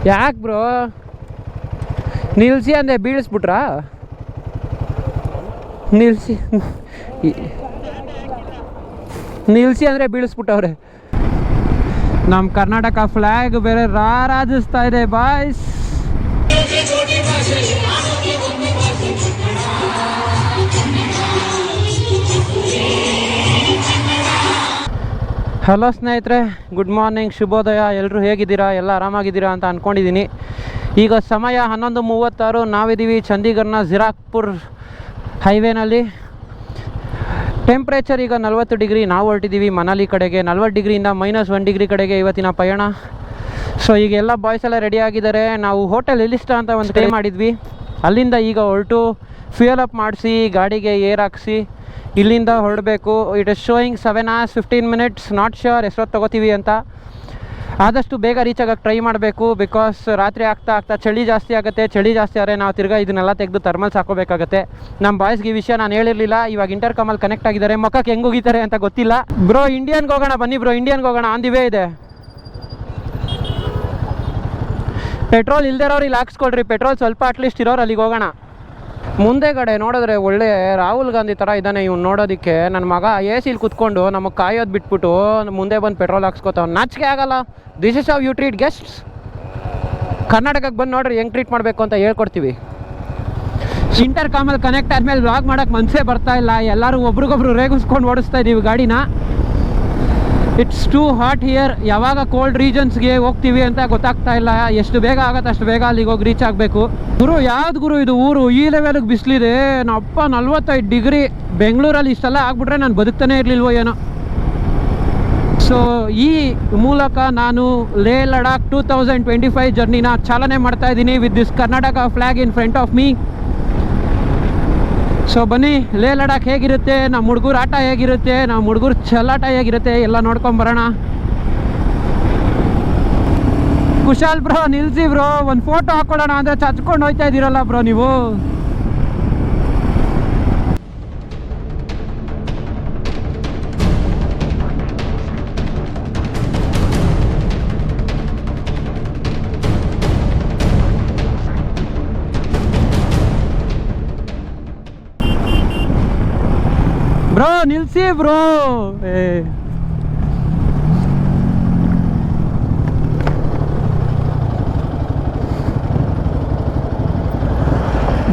ಯಾಕೆ ಬ್ರೋ ನಿಲ್ಸಿ ಅಂದೆ ಬೀಳಿಸ್ಬಿಟ್ರಾ? ನಿಲ್ಸಿ ಅಂದರೆ ಬೀಳಿಸ್ಬಿಟ್ಟವ್ರೆ. ನಮ್ಮ ಕರ್ನಾಟಕ ಫ್ಲ್ಯಾಗ್ ಬೇರೆ ರಾರಾಜಿಸ್ತಾ ಇದೆ ಬಾಯ್ಸ್. ಹಲೋ ಸ್ನೇಹಿತರೆ, ಗುಡ್ ಮಾರ್ನಿಂಗ್, ಶುಭೋದಯ. ಎಲ್ಲರೂ ಹೇಗಿದ್ದೀರಾ? ಎಲ್ಲ ಆರಾಮಾಗಿದ್ದೀರಾ ಅಂತ ಅಂದ್ಕೊಂಡಿದ್ದೀನಿ. ಈಗ ಸಮಯ 11:36. ನಾವಿದ್ದೀವಿ ಚಂಡೀಗಢನ ಝೀರಾಕ್ಪುರ್ ಹೈವೇನಲ್ಲಿ. ಟೆಂಪ್ರೇಚರ್ ಈಗ 40 ಡಿಗ್ರಿ. ನಾವು ಹೊರಟಿದ್ದೀವಿ ಮನಾಲಿ ಕಡೆಗೆ. 40 ಡಿಗ್ರಿಯಿಂದ -1 ಡಿಗ್ರಿ ಕಡೆಗೆ ಇವತ್ತಿನ ಪಯಣ. ಸೊ ಈಗ ಎಲ್ಲ ಬಾಯ್ಸ್ ಎಲ್ಲ ರೆಡಿ ಆಗಿದ್ದಾರೆ. ನಾವು ಹೋಟೆಲ್ ಎಲಿಸ್ಟಾ ಅಂತ ಒಂದು ಸ್ಟೇ ಮಾಡಿದ್ವಿ. ಅಲ್ಲಿಂದ ಈಗ ಹೊರಟು ಫ್ಯೂಯಲ್ ಅಪ್ ಮಾಡಿಸಿ ಗಾಡಿಗೆ ಏರ್ ಹಾಕಿಸಿ ಇಲ್ಲಿಂದ ಹೊರಡಬೇಕು. It is showing 7 hours 15 minutes. Not sure ಎಷ್ಟೊತ್ತು ತೊಗೋತೀವಿ ಅಂತ. ಆದಷ್ಟು ಬೇಗ ರೀಚ್ ಆಗೋಕ್ಕೆ ಟ್ರೈ ಮಾಡಬೇಕು. ಬಿಕಾಸ್ ರಾತ್ರಿ ಆಗ್ತಾ ಚಳಿ ಜಾಸ್ತಿ ಆಗುತ್ತೆ. ಚಳಿ ಜಾಸ್ತಿ ಆದರೆ ನಾವು ತಿರ್ಗಾ ಇದನ್ನೆಲ್ಲ ತೆಗೆದು ಥರ್ಮಲ್ಸ್ ಹಾಕೋಬೇಕಾಗತ್ತೆ. ನಮ್ಮ ಬಾಯ್ಸ್ಗೆ ಈ ವಿಷಯ ನಾನು ಹೇಳಿರಲಿಲ್ಲ. ಇವಾಗ ಇಂಟರ್ಕಮಲ್ಲಿ ಕನೆಕ್ಟ್ ಆಗಿದ್ದಾರೆ. ಮಕ್ಕಕ್ಕೆ ಹೆಂಗೆ ಹೋಗಿದ್ದಾರೆ ಅಂತ ಗೊತ್ತಿಲ್ಲ. ಬ್ರೋ ಇಂಡಿಯನ್ಗೆ ಹೋಗೋಣ ಬನ್ನಿ. ಬ್ರೋ ಇಂಡಿಯನ್ಗೆ ಹೋಗೋಣ. ಆನ್ ದಿ ವೇ ಇದೆ. ಪೆಟ್ರೋಲ್ ಇಲ್ದಿರೋರು ಇಲ್ಲಿ ಹಾಕ್ಸ್ಕೊಳ್ರಿ. ಪೆಟ್ರೋಲ್ ಸ್ವಲ್ಪ ಅಟ್ಲೀಸ್ಟ್ ಇರೋರು ಅಲ್ಲಿಗೆ ಹೋಗೋಣ. ಮುಂದೆಗಡೆ ನೋಡಿದ್ರೆ ಒಳ್ಳೆ ರಾಹುಲ್ ಗಾಂಧಿ ಥರ ಇದ್ದಾನೆ ಇವ್ನು ನೋಡೋದಕ್ಕೆ. ನನ್ನ ಮಗ AC ಕುತ್ಕೊಂಡು ನಮಗೆ ಕಾಯೋದು ಬಿಟ್ಬಿಟ್ಟು ಮುಂದೆ ಬಂದು ಪೆಟ್ರೋಲ್ ಹಾಕ್ಸ್ಕೊತಾವ. ನಾಚಿಕೆ ಆಗಲ್ಲ. This is how you treat guests. ಕರ್ನಾಟಕಕ್ಕೆ ಬಂದು ನೋಡ್ರಿ ಹೆಂಗೆ ಟ್ರೀಟ್ ಮಾಡಬೇಕು ಅಂತ ಹೇಳ್ಕೊಡ್ತೀವಿ. ಇಂಟರ್ಕಾಮಲ್ಲಿ ಕನೆಕ್ಟ್ ಆದಮೇಲೆ ವ್ಲಾಗ್ ಮಾಡೋಕ್ಕೆ ಮನಸ್ಸೇ ಬರ್ತಾ ಇಲ್ಲ. ಎಲ್ಲರೂ ಒಬ್ರಿಗೊಬ್ರು ರೇಗಿಸ್ಕೊಂಡು ಓಡಿಸ್ತಾ ಇದ್ದೀವಿ ಗಾಡಿನ. It's too hot here. ಯಾವಾಗ ಕೋಲ್ಡ್ ರೀಜನ್ಸ್ಗೆ ಹೋಗ್ತೀವಿ ಅಂತ ಗೊತ್ತಾಗ್ತಾ ಇಲ್ಲ. ಎಷ್ಟು ಬೇಗ ಆಗುತ್ತೆ ಅಷ್ಟು ಬೇಗ ಅಲ್ಲಿಗೆ ಹೋಗಿ ರೀಚ್ ಆಗಬೇಕು. ಗುರು ಯಾವ್ದು ಗುರು ಇದು ಊರು? ಈ ಲೆವೆಲ್ಗೆ ಬಿಸಿಲಿದೆ. ನಪ್ಪ 45 ಡಿಗ್ರಿ. ಬೆಂಗಳೂರಲ್ಲಿ ಇಷ್ಟೆಲ್ಲ ಆಗ್ಬಿಟ್ರೆ ನಾನು ಬದುಕ್ತಾನೆ ಇರಲಿಲ್ವೋ ಏನೋ. ಸೊ ಈ ಮೂಲಕ ನಾನು ಲೇ ಲಡಾಖ್ 2025 ಜರ್ನಿನ ಚಾಲನೆ ಮಾಡ್ತಾ ಇದ್ದೀನಿ with this Karnataka flag in front of me. So ಬನ್ನಿ, ಲೇ ಲಡಾಖ್ ಹೇಗಿರುತ್ತೆ, ನಮ್ಮ ಹುಡುಗರು ಆಟ ಹೇಗಿರುತ್ತೆ, ನಮ್ಮ ಹುಡುಗರು ಚಲ್ಲಾಟ ಹೇಗಿರುತ್ತೆ ಎಲ್ಲ ನೋಡ್ಕೊಂಬರೋಣ. ಕುಶಾಲ್ ಬ್ರೋ ನಿಲ್ಸಿ ಬ್ರೋ, ಒಂದು ಫೋಟೋ ಹಾಕೊಳ್ಳೋಣ ಅಂದರೆ ಚಚ್ಕೊಂಡು ಹೋಗ್ತಾ ಇದ್ದೀರಲ್ಲ ಬ್ರೋ ನೀವು. ಬ್ರೋ ನಿಲ್ಸಿ ಬ್ರೋ.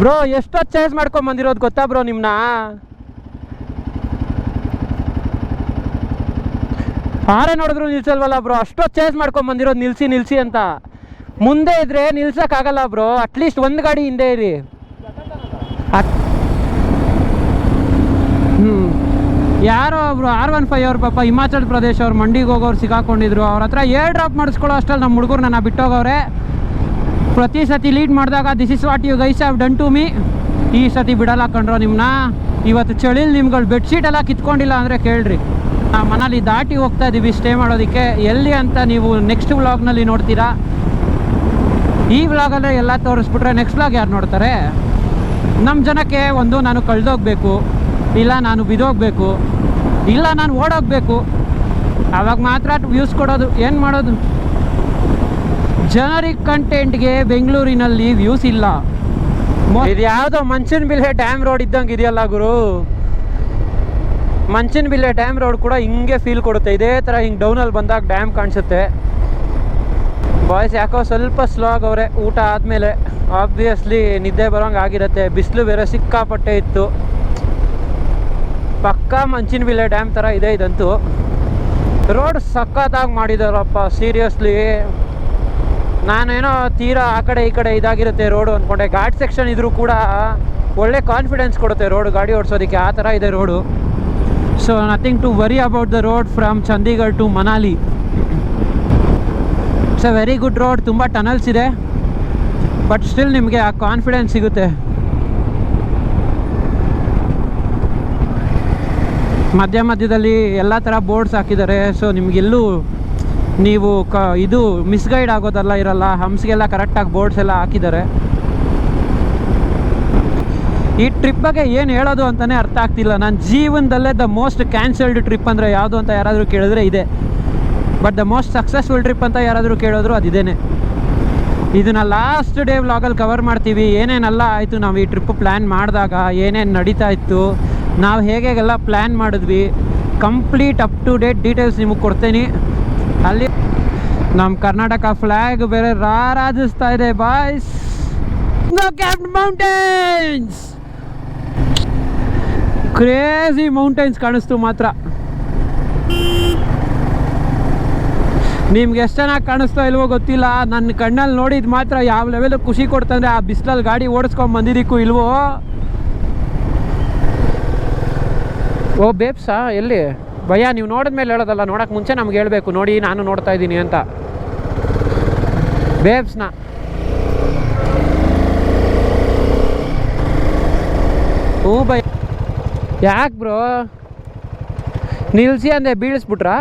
ಬ್ರೋ ಎಷ್ಟೊತ್ತು ಚೇಸ್ ಮಾಡ್ಕೊಂಡ್ ಬಂದಿರೋದು ಗೊತ್ತಾ ಬ್ರೋ ನಿಮ್ಮನ್ನ? ಆರೇ ನೋಡಿದ್ರು ನಿಲ್ಸಲ್ವಲ್ಲ ಬ್ರೋ. ಅಷ್ಟೊತ್ತು ಚೇಸ್ ಮಾಡ್ಕೊಂಡ್ ಬಂದಿರೋದು ನಿಲ್ಸಿ ಅಂತ. ಮುಂದೆ ಇದ್ರೆ ನಿಲ್ಸಕ್ಕಾಗಲ್ಲ ಬ್ರೋ. ಅಟ್ಲೀಸ್ಟ್ ಒಂದು ಗಾಡಿ ಹಿಂದೆ ಇರಿ. ಯಾರೋ ಒಬ್ರು R15 ಅವ್ರು ಪಾಪ ಹಿಮಾಚಲ್ ಪ್ರದೇಶ್ ಅವ್ರು ಮಂಡಿಗೆ ಹೋಗೋರು ಸಿಗಾಕೊಂಡಿದ್ರು. ಅವ್ರ ಹತ್ರ ಏರ್ ಡ್ರಾಪ್ ಮಾಡಿಸ್ಕೊಳ್ಳೋ ಅಷ್ಟಲ್ಲಿ ನಮ್ಮ ಹುಡುಗರು ನನ್ನ ಬಿಟ್ಟೋಗವ್ರೆ. ಪ್ರತಿ ಸತಿ ಲೀಡ್ ಮಾಡಿದಾಗ this is what you guys have done to me. ಈ ಸತಿ ಬಿಡಲ್ಲ ಕಂಡ್ರೋ ನಿಮ್ಮನ್ನ. ಇವತ್ತು ಚಳಿಲಿ ನಿಮ್ಗಳು ಬೆಡ್ಶೀಟ್ ಎಲ್ಲ ಕಿತ್ಕೊಂಡಿಲ್ಲ ಅಂದರೆ ಕೇಳ್ರಿ. ನಾವು ಮನಾಲಿ ದಾಟಿ ಹೋಗ್ತಾ ಇದ್ದೀವಿ ಸ್ಟೇ ಮಾಡೋದಕ್ಕೆ. ಎಲ್ಲಿ ಅಂತ ನೀವು ನೆಕ್ಸ್ಟ್ ವ್ಲಾಗ್ನಲ್ಲಿ ನೋಡ್ತೀರಾ. ಈ ವ್ಲಾಗಲ್ಲೇ ಎಲ್ಲ ತೋರಿಸ್ಬಿಟ್ರೆ ನೆಕ್ಸ್ಟ್ ವ್ಲಾಗ್ ಯಾರು ನೋಡ್ತಾರೆ? ನಮ್ಮ ಜನಕ್ಕೆ ಒಂದು ನಾನು ಕಳೆದೋಗ್ಬೇಕು, ಇಲ್ಲ ನಾನು ಬಿದ್ದೋಗ್ಬೇಕು, ಇಲ್ಲ ನಾನು ಓಡೋಗ್ಬೇಕು. ಆವಾಗ ಮಾತ್ರ ವ್ಯೂಸ್ ಕೊಡೋದು. ಏನು ಮಾಡೋದು? ಜನರಿಗ್ ಕಂಟೆಂಟ್ಗೆ ಬೆಂಗಳೂರಿನಲ್ಲಿ ವ್ಯೂಸ್ ಇಲ್ಲ. ಇದು ಯಾವುದೋ ಮಂಚನಬಿಲ್ಲೆ ಡ್ಯಾಮ್ ರೋಡ್ ಇದ್ದಂಗೆ ಇದೆಯಲ್ಲ ಗುರು. ಮಂಚನಬಿಲ್ಲೆ ಡ್ಯಾಮ್ ರೋಡ್ ಕೂಡ ಹಿಂಗೆ ಫೀಲ್ ಕೊಡುತ್ತೆ. ಇದೇ ಥರ ಹಿಂಗೆ ಡೌನಲ್ಲಿ ಬಂದಾಗ ಡ್ಯಾಮ್ ಕಾಣಿಸುತ್ತೆ. ಬಾಯ್ಸ್ ಯಾಕೋ ಸ್ವಲ್ಪ ಸ್ಲೋ ಆಗವ್ರೆ ಊಟ ಆದಮೇಲೆ. ಆಬ್ವಿಯಸ್ಲಿ ನಿದ್ದೆ ಬರೋಂಗೆ ಆಗಿರುತ್ತೆ. ಬಿಸಿಲು ಬೇರೆ ಸಿಕ್ಕಾಪಟ್ಟೆ ಇತ್ತು. ಪಕ್ಕಾ ಮಂಚನಬಿಲ್ಲೆ ಡ್ಯಾಮ್ ಥರ ಇದೆ ಇದಂತೂ. ರೋಡ್ ಸಖತ್ತಾಗಿ ಮಾಡಿದಾರಪ್ಪ ಸೀರಿಯಸ್ಲಿ. ನಾನೇನೋ ತೀರಾ ಆ ಕಡೆ ಈ ಕಡೆ ಇದಾಗಿರುತ್ತೆ ರೋಡು ಅಂದ್ಕೊಂಡೆ. ಘಾಟ್ ಸೆಕ್ಷನ್ ಇದ್ರೂ ಕೂಡ ಒಳ್ಳೆ ಕಾನ್ಫಿಡೆನ್ಸ್ ಕೊಡುತ್ತೆ ರೋಡು ಗಾಡಿ ಓಡಿಸೋದಕ್ಕೆ. ಆ ಥರ ಇದೆ road. So nothing to worry about the road from Chandigarh to Manali. It's a very good road. ತುಂಬ ಟನಲ್ಸ್ ಇದೆ. ಬಟ್ ಸ್ಟಿಲ್ ನಿಮಗೆ ಆ ಕಾನ್ಫಿಡೆನ್ಸ್ ಸಿಗುತ್ತೆ. ಮಧ್ಯದಲ್ಲಿ ಎಲ್ಲ ಥರ ಬೋರ್ಡ್ಸ್ ಹಾಕಿದ್ದಾರೆ. ಸೊ ನಿಮಗೆಲ್ಲೂ ನೀವು ಇದು ಮಿಸ್ಗೈಡ್ ಆಗೋದೆಲ್ಲ ಇರಲ್ಲ. ಹಂಪ್ಸ್ಗೆಲ್ಲ ಕರೆಕ್ಟಾಗಿ ಬೋರ್ಡ್ಸ್ ಎಲ್ಲ ಹಾಕಿದ್ದಾರೆ. ಈ ಟ್ರಿಪ್ ಬಗ್ಗೆ ಏನು ಹೇಳೋದು ಅಂತಲೇ ಅರ್ಥ ಆಗ್ತಿಲ್ಲ. ನನ್ನ ಜೀವನದಲ್ಲೇ ದ ಮೋಸ್ಟ್ ಕ್ಯಾನ್ಸಲ್ಡ್ ಟ್ರಿಪ್ ಅಂದರೆ ಯಾವುದು ಅಂತ ಯಾರಾದರೂ ಕೇಳಿದ್ರೆ ಇದೆ. But the most successful trip ಅಂತ ಯಾರಾದರೂ ಕೇಳಿದ್ರು ಅದಿದೇನೆ. ಇದನ್ನ ಲಾಸ್ಟ್ ಡೇ ವ್ಲಾಗಲ್ಲಿ ಕವರ್ ಮಾಡ್ತೀವಿ. ಏನೇನೆಲ್ಲ ಆಯಿತು ನಾವು ಈ ಟ್ರಿಪ್ ಪ್ಲ್ಯಾನ್ ಮಾಡಿದಾಗ, ಏನೇನು ನಡೀತಾ ಇತ್ತು, ನಾವು ಹೇಗೆಲ್ಲ ಪ್ಲ್ಯಾನ್ ಮಾಡಿದ್ವಿ, complete up to date details ನಿಮಗೆ ಕೊಡ್ತೀನಿ. ಅಲ್ಲಿ ನಮ್ಮ ಕರ್ನಾಟಕ ಫ್ಲ್ಯಾಗ್ ಬೇರೆ ರಾರಾಜಿಸ್ತಾ ಇದೆ boys. Snow capped mountains, crazy mountains ಕಾಣಿಸ್ತು ಮಾತ್ರ. ನಿಮ್ಗೆ ಎಷ್ಟು ಚೆನ್ನಾಗಿ ಕಾಣಿಸ್ತೋ ಇಲ್ವೋ ಗೊತ್ತಿಲ್ಲ, ನನ್ನ ಕಣ್ಣಲ್ಲಿ ನೋಡಿದ್ದು ಮಾತ್ರ ಯಾವ ಲೆವೆಲ್ ಖುಷಿ ಕೊಡ್ತಂದ್ರೆ ಆ ಬಿಸಿಲಲ್ಲಿ ಗಾಡಿ ಓಡಿಸ್ಕೊಂಡು ಬಂದಿದ್ದಕ್ಕೂ ಇಲ್ವೋ. ಓ ಬೇಬ್ಸಾ ಎಲ್ಲಿ ಭಯ್ಯ? ನೀವು ನೋಡಿದ್ಮೇಲೆ ಹೇಳೋದಲ್ಲ, ನೋಡೋಕೆ ಮುಂಚೆ ನಮ್ಗೆ ಹೇಳಬೇಕು, ನೋಡಿ ನಾನು ನೋಡ್ತಾ ಇದ್ದೀನಿ ಅಂತ. ಬೇಬ್ಸ್ನ ಹ್ಞೂ ಭಯ. ಯಾಕೆ ಬ್ರೋ ನಿಲ್ಸಿ ಅಂದೆ ಬೀಳಿಸ್ಬಿಟ್ರಾ?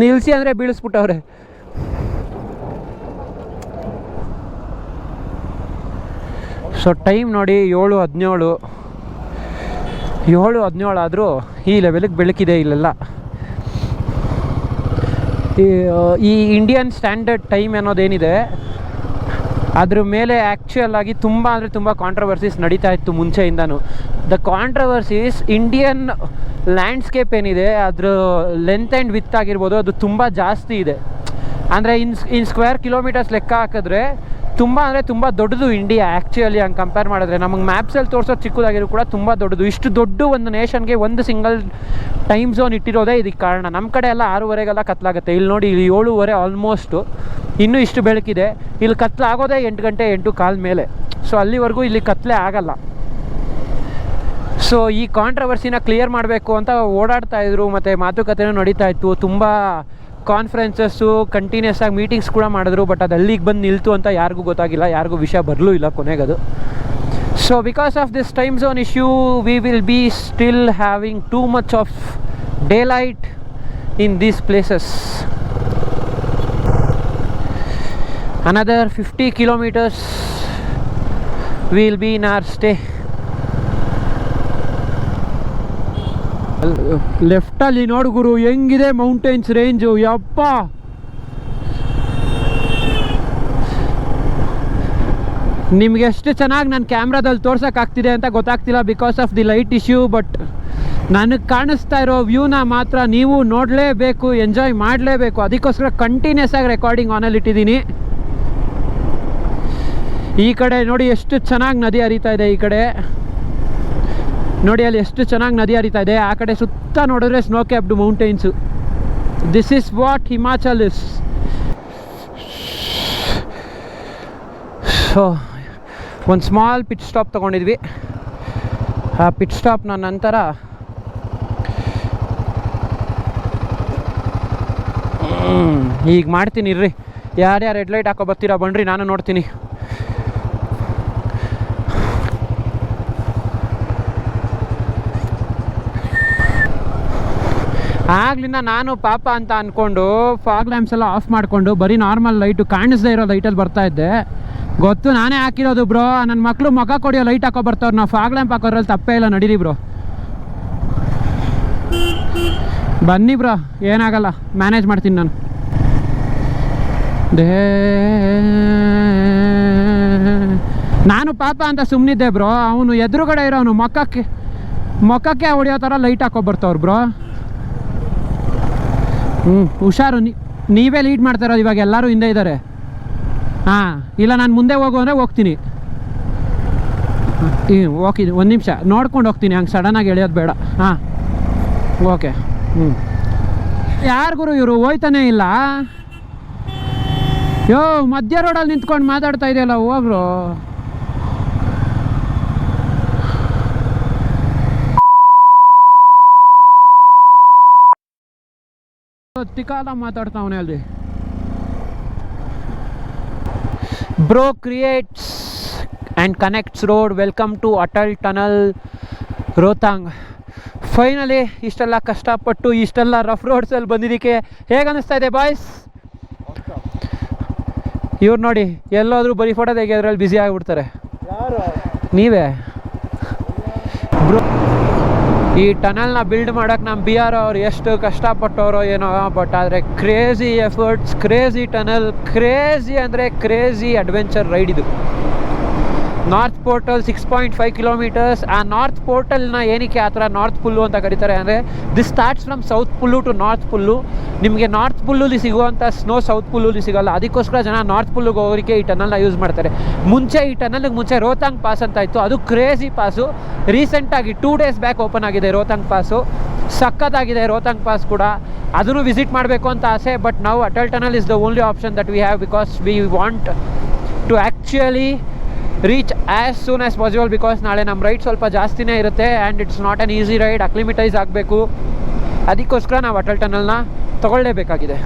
ನಿಲ್ಸಿ ಅಂದರೆ ಬೀಳಿಸ್ಬಿಟ್ಟವ್ರೆ. ಸೊ ಟೈಮ್ ನೋಡಿ 7:17 ಆದರೂ ಈ ಲೆವೆಲಿಗೆ ಬೆಳಕಿದೆ ಇಲ್ಲೆಲ್ಲ. ಈ ಇಂಡಿಯನ್ ಸ್ಟ್ಯಾಂಡರ್ಡ್ ಟೈಮ್ ಅನ್ನೋದೇನಿದೆ ಅದ್ರ ಮೇಲೆ ಆ್ಯಕ್ಚುಯಲ್ ಆಗಿ ತುಂಬ ಅಂದರೆ ತುಂಬ ಕಾಂಟ್ರವರ್ಸೀಸ್ ನಡೀತಾ ಇತ್ತು ಮುಂಚೆಯಿಂದನೂ. ದ ಕಾಂಟ್ರವರ್ಸೀಸ್ ಇಂಡಿಯನ್ ಲ್ಯಾಂಡ್ಸ್ಕೇಪ್ ಏನಿದೆ ಅದ್ರ ಲೆಂತ್ ಆ್ಯಂಡ್ ವಿತ್ ಆಗಿರ್ಬೋದು, ಅದು ತುಂಬ ಜಾಸ್ತಿ ಇದೆ. ಅಂದರೆ ಇನ್ ಸ್ಕ್ವೇರ್ ಕಿಲೋಮೀಟರ್ಸ್ ಲೆಕ್ಕ ಹಾಕಿದ್ರೆ ತುಂಬ ಅಂದರೆ ತುಂಬ ದೊಡ್ಡದು ಇಂಡಿಯಾ ಆ್ಯಕ್ಚುಯಲಿ. ಹಂಗೆ ಕಂಪೇರ್ ಮಾಡಿದ್ರೆ ನಮಗೆ ಮ್ಯಾಪ್ಸಲ್ಲಿ ತೋರಿಸೋದು ಚಿಕ್ಕದಾಗಿರೋ ಕೂಡ ತುಂಬ ದೊಡ್ಡದು. ಇಷ್ಟು ದೊಡ್ಡ ಒಂದು ನೇಷನ್ಗೆ ಒಂದು ಸಿಂಗಲ್ ಟೈಮ್ ಝೋನ್ ಇಟ್ಟಿರೋದೇ ಇದಕ್ಕೆ ಕಾರಣ. ನಮ್ಮ ಕಡೆ ಎಲ್ಲ 6:30 ಕತ್ಲಾಗುತ್ತೆ, ಇಲ್ಲಿ ನೋಡಿ ಇಲ್ಲಿ 7:30 ಆಲ್ಮೋಸ್ಟು, ಇನ್ನೂ ಇಷ್ಟು ಬೆಳಕಿದೆ. ಇಲ್ಲಿ ಕತ್ಲಾಗೋದೇ 8 ಗಂಟೆ 8:15 ಮೇಲೆ. ಸೊ ಅಲ್ಲಿವರೆಗೂ ಇಲ್ಲಿ ಕತ್ಲೆ ಆಗಲ್ಲ. ಸೊ ಈ ಕಾಂಟ್ರವರ್ಸಿನ ಕ್ಲಿಯರ್ ಮಾಡಬೇಕು ಅಂತ ಓಡಾಡ್ತಾ ಇದ್ರು, ಮತ್ತು ಮಾತುಕತೆನೂ ನಡೀತಾ ಇತ್ತು. ತುಂಬ ಕಾನ್ಫರೆನ್ಸಸ್ಸು ಕಂಟಿನ್ಯೂಸ್ ಆಗಿ ಮೀಟಿಂಗ್ಸ್ ಕೂಡ ಮಾಡಿದ್ರು. ಬಟ್ ಅದು ಅಲ್ಲಿಗೆ ಬಂದು ನಿಲ್ತು ಅಂತ ಯಾರಿಗೂ ಗೊತ್ತಾಗಿಲ್ಲ, ಯಾರಿಗೂ ವಿಷಯ ಬರಲೂ ಇಲ್ಲ ಕೊನೆಗದು. So because of this time zone issue we will be still having too much of daylight in these places. another 50 kilometers we will be in our stay. ಲೆಫ್ಟಲ್ಲಿ ನೋಡು ಗುರು ಹೆಂಗಿದೆ ಮೌಂಟೇನ್ಸ್ ರೇಂಜು, ಯಪ್ಪ. ನಿಮ್ಗೆ ಎಷ್ಟು ಚೆನ್ನಾಗಿ ನಾನು ಕ್ಯಾಮ್ರಾದಲ್ಲಿ ತೋರ್ಸೋಕ್ಕಾಗ್ತಿದೆ ಅಂತ ಗೊತ್ತಾಗ್ತಿಲ್ಲ because of the light issue. But ನನಗೆ ಕಾಣಿಸ್ತಾ ಇರೋ ವ್ಯೂನ ಮಾತ್ರ ನೀವು ನೋಡಲೇಬೇಕು, ಎಂಜಾಯ್ ಮಾಡಲೇಬೇಕು. ಅದಕ್ಕೋಸ್ಕರ ಕಂಟಿನ್ಯೂಸ್ ಆಗಿ ರೆಕಾರ್ಡಿಂಗ್ ಆನಲ್ಲಿ ಇಟ್ಟಿದ್ದೀನಿ. ಈ ಕಡೆ ನೋಡಿ ಎಷ್ಟು ಚೆನ್ನಾಗಿ ನದಿ ಹರಿತಾ ಇದೆ. ಈ ಕಡೆ ನೋಡಿ ಅಲ್ಲಿ ಎಷ್ಟು ಚೆನ್ನಾಗಿ ನದಿ ಹರಿತಾ ಇದೆ. ಆ ಕಡೆ ಸುತ್ತ ನೋಡಿದ್ರೆ snow capped mountains. This is what Himachal is. So ಒಂದು ಸ್ಮಾಲ್ ಪಿಟ್ ಸ್ಟಾಪ್ ತೊಗೊಂಡಿದ್ವಿ. ಆ ಪಿಟ್ ಸ್ಟಾಪ್ನ ನಂತರ ಈಗ ಮಾಡ್ತೀನಿ ಇರ್ರಿ. ಯಾರ್ಯಾರು ರೆಡ್ ಲೈಟ್ ಹಾಕೋ ಬರ್ತೀರಾ ಬನ್ನಿರಿ, ನಾನು ನೋಡ್ತೀನಿ. ಆಗ್ಲಿಂದ ನಾನು ಪಾಪ ಅಂತ ಅಂದ್ಕೊಂಡು ಫಾಗ್ ಲ್ಯಾಂಪ್ಸ್ ಎಲ್ಲ ಆಫ್ ಮಾಡಿಕೊಂಡು ಬರೀ ನಾರ್ಮಲ್ ಲೈಟು ಕಾಣಿಸ್ದೇ ಇರೋ ಲೈಟಲ್ಲಿ ಬರ್ತಾ ಇದ್ದೆ. ಗೊತ್ತು ನಾನೇ ಹಾಕಿರೋದು ಬ್ರೋ. ನನ್ನ ಮಕ್ಕಳು ಮುಖ ಕೊಡಿಯೋ ಲೈಟ್ ಹಾಕೋ ಬರ್ತಾವ್ರು, ನಾವು ಫಾಗ್ ಲ್ಯಾಂಪ್ ಹಾಕೋದ್ರಲ್ಲಿ ತಪ್ಪೇ ಇಲ್ಲ, ನಡೀರಿ ಬ್ರೋ. ಬನ್ನಿ ಬ್ರೋ, ಏನಾಗಲ್ಲ, ಮ್ಯಾನೇಜ್ ಮಾಡ್ತೀನಿ ನಾನು. ನಾನು ಪಾಪ ಅಂತ ಸುಮ್ಮನಿದ್ದೆ ಬ್ರೋ. ಅವನು ಎದುರುಗಡೆ ಇರೋನು ಮೊಕ್ಕಕ್ಕೆ ಹೊಡಿಯೋ ಥರ ಲೈಟ್ ಹಾಕೋ ಬರ್ತಾವ್ರು ಬ್ರೋ. ಹುಷಾರು, ನೀವೇ ಲೀಡ್ ಮಾಡ್ತಾ ಇರೋದು. ಇವಾಗ ಎಲ್ಲರೂ ಹಿಂದೆ ಇದ್ದಾರೆ. ಹಾಂ, ಇಲ್ಲ ನಾನು ಮುಂದೆ ಹೋಗು ಅಂದರೆ ಹೋಗ್ತೀನಿ. ಹೋಗ್ತೀನಿ, ಒಂದು ನಿಮಿಷ ನೋಡ್ಕೊಂಡು ಹೋಗ್ತೀನಿ, ಹಂಗೆ ಸಡನ್ನಾಗಿ ಎಳೆಯೋದು ಬೇಡ. ಹಾಂ ಓಕೆ. ಯಾರಿಗೂ ಇವರು ಹೋಯ್ತಾನೆ ಇಲ್ಲ. ಯೋ ಮಧ್ಯ ರೋಡಲ್ಲಿ ನಿಂತ್ಕೊಂಡು ಮಾತಾಡ್ತಾ ಇದೆಯಲ್ಲ, ಹೋಗ್ರು. ತಿಕಾಲ ಮಾತಾಡ್ತಾವನೆ ಅಲ್ಲಿ. Bro creates and connects road. Welcome to Atal tunnel Rohtang. Finally ಇಷ್ಟೆಲ್ಲ ಕಷ್ಟಪಟ್ಟು ಇಷ್ಟೆಲ್ಲ ರಫ್ ರೋಡ್ಸಲ್ಲಿ ಬಂದಿದ್ದಕ್ಕೆ ಹೇಗೆ ಅನ್ನಿಸ್ತಾ ಇದೆ ಬಾಯ್ಸ್? ಇವ್ರು ನೋಡಿ ಎಲ್ಲೋದ್ರೂ ಬರೀ ಫೋಟೋ ತೆಗೆಯೋದ್ರಲ್ಲಿ ಬ್ಯುಸಿ ಆಗಿಬಿಡ್ತಾರೆ. ನೀವೇ ಬ್ರೋ. ಈ ಟನಲ್ನ ಬಿಲ್ಡ್ ಮಾಡೋಕ್ಕೆ ನಮ್ಮ ಬಿ ಆರ್ ಅವ್ರು ಎಷ್ಟು ಕಷ್ಟಪಟ್ಟವರೋ ಏನೋ, ಬಟ್ ಆದರೆ crazy efforts, crazy tunnel, crazy ಅಂದರೆ ಕ್ರೇಜಿ ಅಡ್ವೆಂಚರ್ ರೈಡ್ ಇದು. North portal 6.5 kilometres. ಆ ನಾರ್ತ್ ಪೋರ್ಟಲ್ನ ಏನಕ್ಕೆ ಆ ಥರ ನಾರ್ತ್ ಪುಲ್ಲು ಅಂತ ಕರೀತಾರೆ ಅಂದರೆ, this starts from south pole to north pole. ನಿಮಗೆ ನಾರ್ತ್ ಪುಲ್ಲಲ್ಲಿ ಸಿಗುವಂಥ ಸ್ನೋ ಸೌತ್ ಪುಲ್ಲಲ್ಲಿ ಸಿಗೋಲ್ಲ, ಅದಕ್ಕೋಸ್ಕರ ಜನ ನಾರ್ತ್ ಪುಲ್ಲಿಗೆ ಹೋಗೋರಿಗೆ ಈ ಟನಲ್ನ ಯೂಸ್ ಮಾಡ್ತಾರೆ. ಮುಂಚೆ ಈ ಟನಲ್ಗೆ ಮುಂಚೆ ರೋಹತಾಂಗ್ ಪಾಸ್ ಅಂತ ಇತ್ತು, ಅದು ಕ್ರೇಜಿ ಪಾಸು. ರೀಸೆಂಟಾಗಿ 2 ಡೇಸ್ ಬ್ಯಾಕ್ ಓಪನ್ ಆಗಿದೆ ರೋಹತಾಂಗ್ ಪಾಸು, ಸಖತ್ತಾಗಿದೆ ರೋಹತಾಂಗ್ ಪಾಸ್ ಕೂಡ. ಅದನ್ನು ವಿಸಿಟ್ ಮಾಡಬೇಕು ಅಂತ ಆಸೆ, ಬಟ್ ನಾವು Atal tunnel is the only option that we have, because we want to actually reach as soon as possible. Because ನಾಳೆ ನಮ್ಮ ರೈಡ್ ಸ್ವಲ್ಪ ಜಾಸ್ತಿನೇ ಇರುತ್ತೆ and it's not an easy ride. Acclimatise ಆಗಬೇಕು, ಅದಕ್ಕೋಸ್ಕರ ನಾವು ಅಟಲ್ ಟನಲ್ನ ತೊಗೊಳ್ಳೇಬೇಕಾಗಿದೆ.